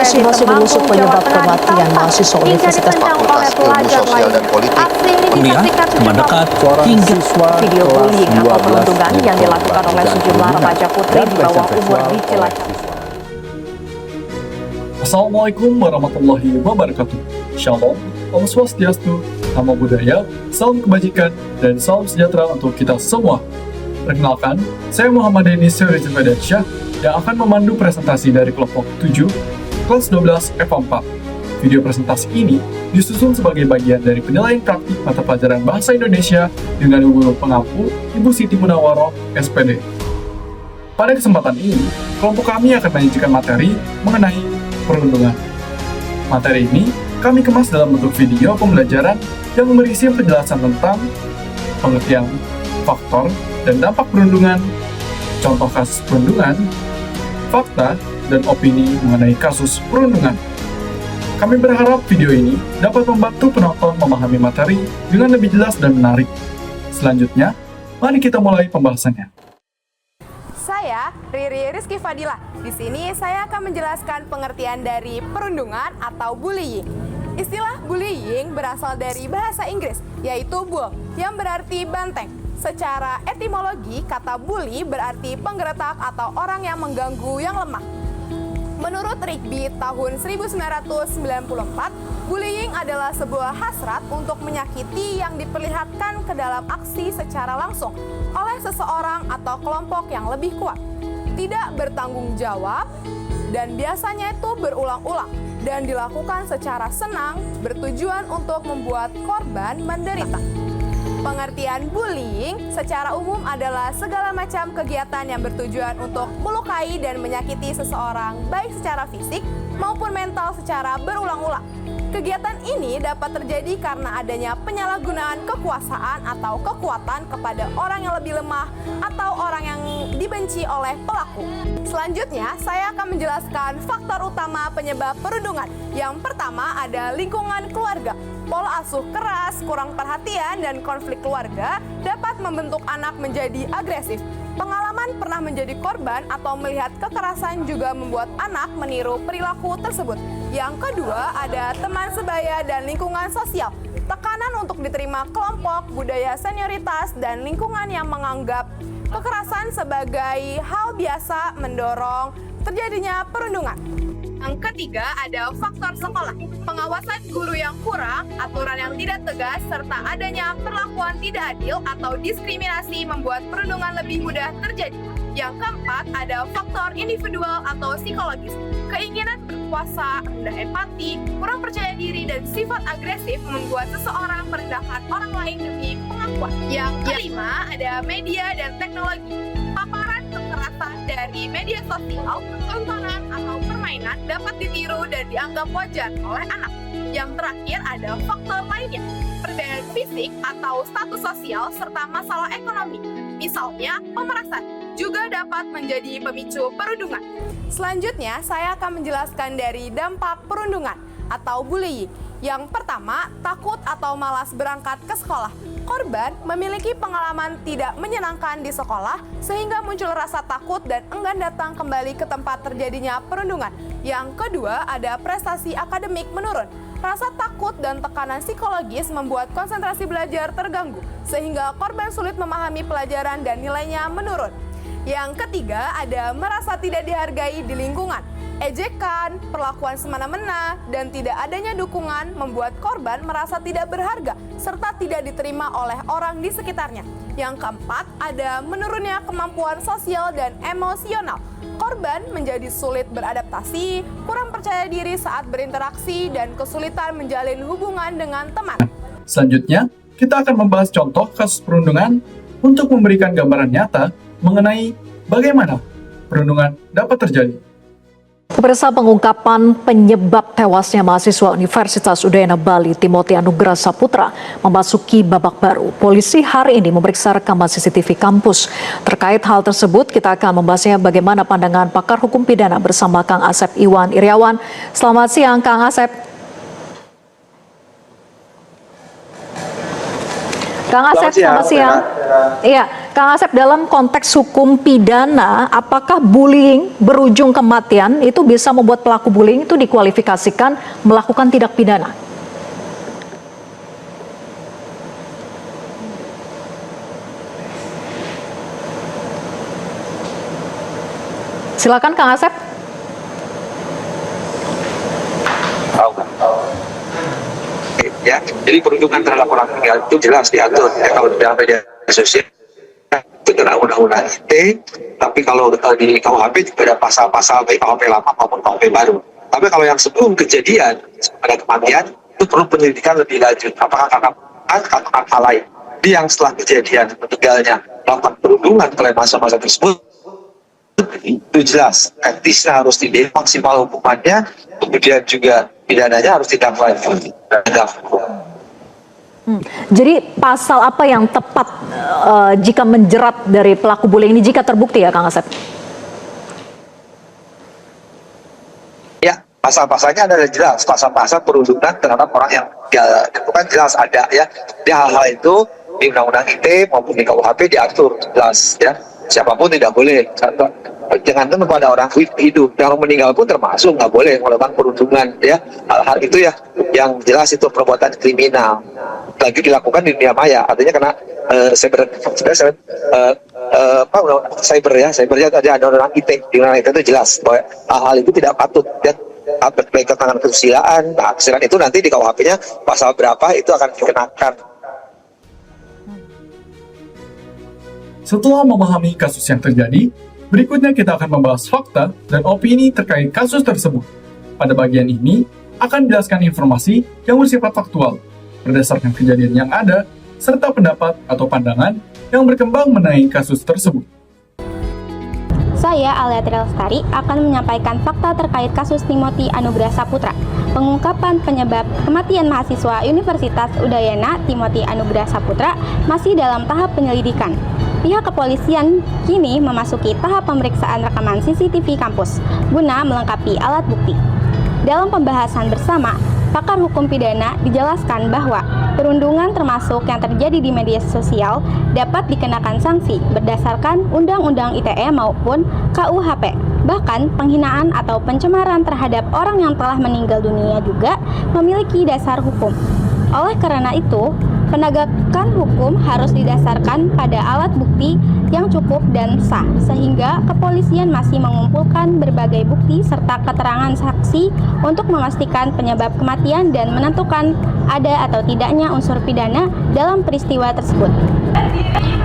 Polisi masih menyusun penyebab kematian mahasiswa Universitas Fakultas Ilmu Sosial dan Politik. Kemudian teman dekat hingga video bullying atau perundungan yang dilakukan oleh sejumlah remaja putri di bawah umur di Cilacap. Assalamualaikum warahmatullahi wabarakatuh. Shalom, Om Swastiastu, Namo Buddhaya, Salam Kebajikan, dan Salam Sejahtera untuk kita semua. Perkenalkan, saya Muhammad Denis Syarif Fedansyah yang akan memandu presentasi dari kelompok 7, kelas 12 FA4. Video presentasi ini disusun sebagai bagian dari penilaian praktik mata pelajaran Bahasa Indonesia dengan guru pengampu Ibu Siti Munawaroh, SPD. Pada kesempatan ini, kelompok kami akan menyajikan materi mengenai perundungan. Materi ini kami kemas dalam bentuk video pembelajaran yang berisi penjelasan tentang pengertian, faktor, dan dampak perundungan, contoh kasus perundungan, fakta, dan opini mengenai kasus perundungan. Kami berharap video ini dapat membantu penonton memahami materi dengan lebih jelas dan menarik. Selanjutnya, mari kita mulai pembahasannya. Saya Riri Rizky Fadilah. Di sini saya akan menjelaskan pengertian dari perundungan atau bullying. Istilah bullying berasal dari bahasa Inggris, yaitu bull, yang berarti banteng. Secara etimologi, kata bully berarti penggeretak atau orang yang mengganggu yang lemah. Menurut Rigby tahun 1994, bullying adalah sebuah hasrat untuk menyakiti yang diperlihatkan ke dalam aksi secara langsung oleh seseorang atau kelompok yang lebih kuat. Tidak bertanggung jawab dan biasanya itu berulang-ulang dan dilakukan secara senang bertujuan untuk membuat korban menderita. Pengertian bullying secara umum adalah segala macam kegiatan yang bertujuan untuk melukai dan menyakiti seseorang baik secara fisik maupun mental secara berulang-ulang. Kegiatan ini dapat terjadi karena adanya penyalahgunaan kekuasaan atau kekuatan kepada orang yang lebih lemah atau orang yang dibenci oleh pelaku. Selanjutnya, saya akan menjelaskan faktor utama penyebab perundungan. Yang pertama ada lingkungan keluarga. Pola asuh keras, kurang perhatian, dan konflik keluarga dapat membentuk anak menjadi agresif. Pengalaman pernah menjadi korban atau melihat kekerasan juga membuat anak meniru perilaku tersebut. Yang kedua, ada teman sebaya dan lingkungan sosial. Tekanan untuk diterima kelompok, budaya senioritas, dan lingkungan yang menganggap kekerasan sebagai hal biasa mendorong terjadinya perundungan. Yang ketiga, ada faktor sekolah. Pengawasan guru yang kurang, aturan yang tidak tegas, serta adanya perlakuan tidak adil atau diskriminasi membuat perundungan lebih mudah terjadi. Yang keempat, ada faktor individual atau psikologis. Keinginan berkuasa, rendah empati, kurang percaya diri, dan sifat agresif membuat seseorang merendahkan orang lain demi pengakuan. Yang kelima, ada media dan teknologi. Paparan kekerasan dari media sosial, tontonan, atau permainan dapat ditiru dan dianggap wajar oleh anak. Yang terakhir ada faktor lainnya, perbedaan fisik atau status sosial, serta masalah ekonomi. Misalnya, pemerasan juga dapat menjadi pemicu perundungan. Selanjutnya, saya akan menjelaskan dari dampak perundungan atau bullying. Yang pertama, takut atau malas berangkat ke sekolah. Korban memiliki pengalaman tidak menyenangkan di sekolah sehingga muncul rasa takut dan enggan datang kembali ke tempat terjadinya perundungan. Yang kedua, ada prestasi akademik menurun. Rasa takut dan tekanan psikologis membuat konsentrasi belajar terganggu sehingga korban sulit memahami pelajaran dan nilainya menurun. Yang ketiga, ada merasa tidak dihargai di lingkungan. Ejekan, perlakuan semena-mena, dan tidak adanya dukungan membuat korban merasa tidak berharga serta tidak diterima oleh orang di sekitarnya. Yang keempat, ada menurunnya kemampuan sosial dan emosional. Korban menjadi sulit beradaptasi, kurang percaya diri saat berinteraksi, dan kesulitan menjalin hubungan dengan teman. Selanjutnya, kita akan membahas contoh kasus perundungan untuk memberikan gambaran nyata mengenai bagaimana perundungan dapat terjadi. Pemirsa, pengungkapan penyebab tewasnya mahasiswa Universitas Udayana Bali Timothy Anugrah Saputra memasuki babak baru. Polisi hari ini memeriksa rekaman CCTV kampus. Terkait hal tersebut, kita akan membahasnya bagaimana pandangan pakar hukum pidana bersama Kang Asep Iwan Iriawan. Selamat siang, Kang Asep. Kang Asep, selamat siang. Iya, Kang Asep, dalam konteks hukum pidana, apakah bullying berujung kematian itu bisa membuat pelaku bullying itu dikualifikasikan melakukan tindak pidana? Silakan Kang Asep. Ya, jadi perundungan terhadap orang meninggal itu jelas diatur ya, kalau dalam media sosial itu dalam undang-undang ITE, tapi kalau di KUHP juga ada pasal-pasal baik KUHP lama maupun KUHP baru. Tapi kalau yang sebelum kejadian ada kematian itu perlu penyelidikan lebih lanjut, apakah karena hal lain. Jadi yang setelah kejadian meninggalnya melakukan perundungan oleh masa-masa tersebut itu jelas etisnya harus diberi maksimal hukumannya, kemudian juga pidananya harus ditindaklanjuti. Jadi pasal apa yang tepat jika menjerat dari pelaku bullying ini jika terbukti ya Kang Asep? Ya, pasal-pasalnya adalah jelas, pasal-pasal perundungan terhadap orang yang itu kan jelas ada ya. Di hal-hal itu di Undang-Undang ITE maupun di KUHP diatur jelas ya. Siapapun tidak boleh, jangan kepada orang hidup, yang meninggal pun termasuk nggak boleh melakukan perundungan ya. Hal-hal itu ya yang jelas itu perbuatan kriminal lagi dilakukan di dunia maya, artinya kena cybernya ada undang-undang ITE, di undang-undang ITE itu jelas bahwa hal-hal itu tidak patut ya. Baik tentang kesusilaan, kesusilaan itu nanti di KUHP-nya pasal berapa itu akan dikenakan. Setelah memahami kasus yang terjadi, berikutnya kita akan membahas fakta dan opini terkait kasus tersebut. Pada bagian ini, akan dijelaskan informasi yang bersifat faktual, berdasarkan kejadian yang ada, serta pendapat atau pandangan yang berkembang mengenai kasus tersebut. Saya, Alia Trilestari, akan menyampaikan fakta terkait kasus Timothy Anugrah Saputra, pengungkapan penyebab kematian mahasiswa Universitas Udayana Timothy Anugrah Saputra masih dalam tahap penyelidikan. Pihak kepolisian kini memasuki tahap pemeriksaan rekaman CCTV kampus guna melengkapi alat bukti. Dalam pembahasan bersama, pakar hukum pidana dijelaskan bahwa perundungan termasuk yang terjadi di media sosial dapat dikenakan sanksi berdasarkan Undang-Undang ITE maupun KUHP. Bahkan penghinaan atau pencemaran terhadap orang yang telah meninggal dunia juga memiliki dasar hukum. Oleh karena itu, penegakan hukum harus didasarkan pada alat bukti yang cukup dan sah, sehingga kepolisian masih mengumpulkan berbagai bukti serta keterangan saksi untuk memastikan penyebab kematian dan menentukan ada atau tidaknya unsur pidana dalam peristiwa tersebut.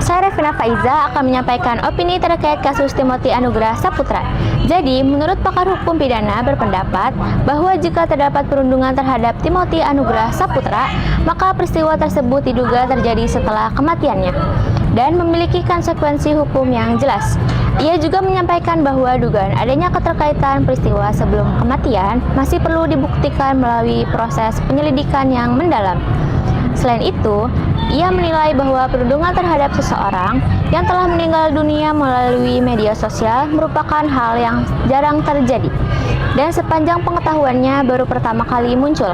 Saya Revina Faiza akan menyampaikan opini terkait kasus Timothy Anugrah Saputra. Jadi, menurut pakar hukum pidana berpendapat bahwa jika terdapat perundungan terhadap Timothy Anugrah Saputra, maka peristiwa tersebut diduga terjadi setelah kematiannya dan memiliki konsekuensi hukum yang jelas. Ia juga menyampaikan bahwa dugaan adanya keterkaitan peristiwa sebelum kematian masih perlu dibuktikan melalui proses penyelidikan yang mendalam. Selain itu, ia menilai bahwa perundungan terhadap seseorang yang telah meninggal dunia melalui media sosial merupakan hal yang jarang terjadi dan sepanjang pengetahuannya baru pertama kali muncul.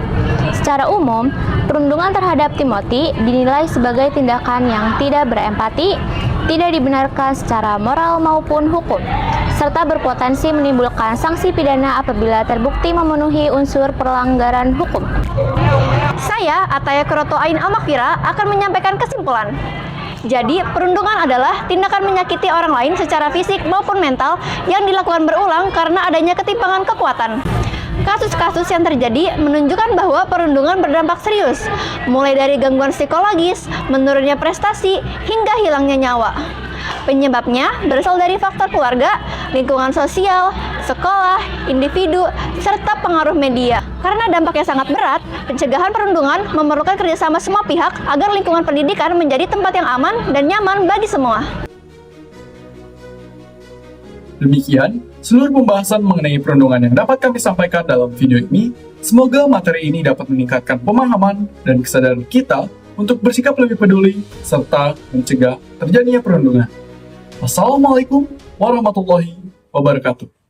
Secara umum, perundungan terhadap Timothy dinilai sebagai tindakan yang tidak berempati, tidak dibenarkan secara moral maupun hukum, serta berpotensi menimbulkan sanksi pidana apabila terbukti memenuhi unsur pelanggaran hukum. Saya, Ataya Kuroto Ain Amakira, akan menyampaikan kesimpulan. Jadi, perundungan adalah tindakan menyakiti orang lain secara fisik maupun mental yang dilakukan berulang karena adanya ketimpangan kekuatan. Kasus-kasus yang terjadi menunjukkan bahwa perundungan berdampak serius, mulai dari gangguan psikologis, menurunnya prestasi, hingga hilangnya nyawa. Penyebabnya berasal dari faktor keluarga, lingkungan sosial, sekolah, individu, serta pengaruh media. Karena dampaknya sangat berat, pencegahan perundungan memerlukan kerjasama semua pihak agar lingkungan pendidikan menjadi tempat yang aman dan nyaman bagi semua. Demikian seluruh pembahasan mengenai perundungan yang dapat kami sampaikan dalam video ini. Semoga materi ini dapat meningkatkan pemahaman dan kesadaran kita untuk bersikap lebih peduli serta mencegah terjadinya perundungan. Wassalamualaikum warahmatullahi wabarakatuh.